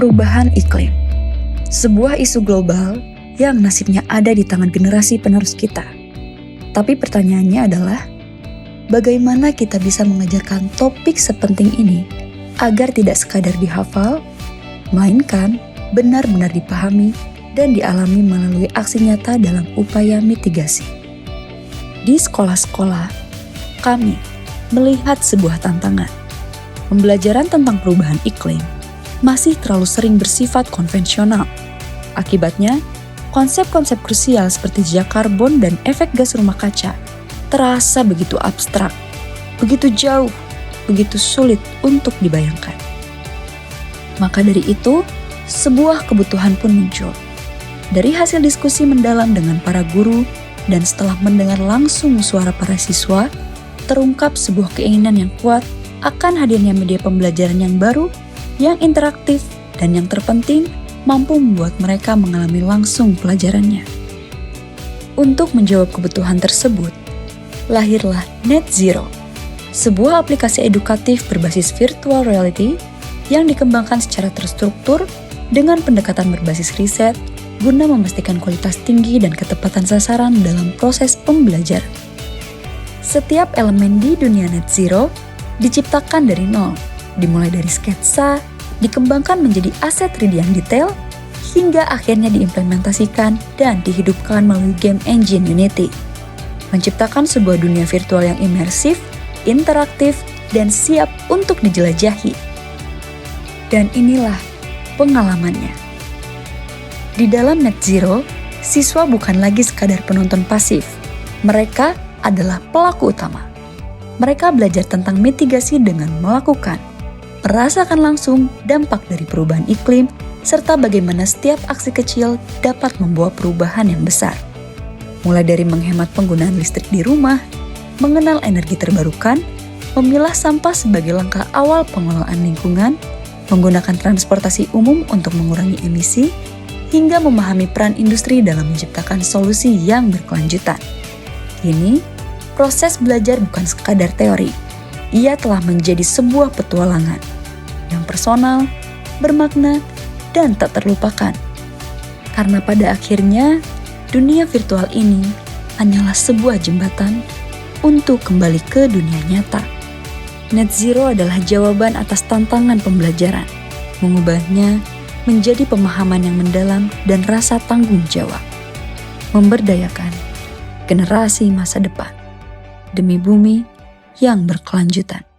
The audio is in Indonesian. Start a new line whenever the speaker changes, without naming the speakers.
perubahan iklim. Sebuah isu global yang nasibnya ada di tangan generasi penerus kita. Tapi pertanyaannya adalah, bagaimana kita bisa mengajarkan topik sepenting ini agar tidak sekadar dihafal, melainkan benar-benar dipahami dan dialami melalui aksi nyata dalam upaya mitigasi. Di sekolah-sekolah, kami melihat sebuah tantangan. Pembelajaran tentang perubahan iklim masih terlalu sering bersifat konvensional. Akibatnya, konsep-konsep krusial seperti jejak karbon dan efek gas rumah kaca terasa begitu abstrak, begitu jauh, begitu sulit untuk dibayangkan. Maka dari itu, sebuah kebutuhan pun muncul. Dari hasil diskusi mendalam dengan para guru dan setelah mendengar langsung suara para siswa, terungkap sebuah keinginan yang kuat akan hadirnya media pembelajaran yang baru, yang interaktif, dan yang terpenting, mampu membuat mereka mengalami langsung pelajarannya. Untuk menjawab kebutuhan tersebut, lahirlah Net Zero, sebuah aplikasi edukatif berbasis virtual reality yang dikembangkan secara terstruktur dengan pendekatan berbasis riset guna memastikan kualitas tinggi dan ketepatan sasaran dalam proses pembelajaran. Setiap elemen di dunia Net Zero diciptakan dari nol, dimulai dari sketsa, dikembangkan menjadi aset 3D yang detail, hingga akhirnya diimplementasikan dan dihidupkan melalui game engine Unity, menciptakan sebuah dunia virtual yang imersif, interaktif, dan siap untuk dijelajahi. Dan inilah pengalamannya. Di dalam Net Zero, siswa bukan lagi sekadar penonton pasif. Mereka adalah pelaku utama. Mereka belajar tentang mitigasi dengan melakukan, merasakan langsung dampak dari perubahan iklim, serta bagaimana setiap aksi kecil dapat membawa perubahan yang besar. Mulai dari menghemat penggunaan listrik di rumah, mengenal energi terbarukan, memilah sampah sebagai langkah awal pengelolaan lingkungan, menggunakan transportasi umum untuk mengurangi emisi, hingga memahami peran industri dalam menciptakan solusi yang berkelanjutan. Kini, proses belajar bukan sekadar teori. Ia telah menjadi sebuah petualangan yang personal, bermakna, dan tak terlupakan. Karena pada akhirnya, dunia virtual ini hanyalah sebuah jembatan untuk kembali ke dunia nyata. Net Zero adalah jawaban atas tantangan pembelajaran, mengubahnya menjadi pemahaman yang mendalam dan rasa tanggung jawab, memberdayakan generasi masa depan demi bumi yang berkelanjutan.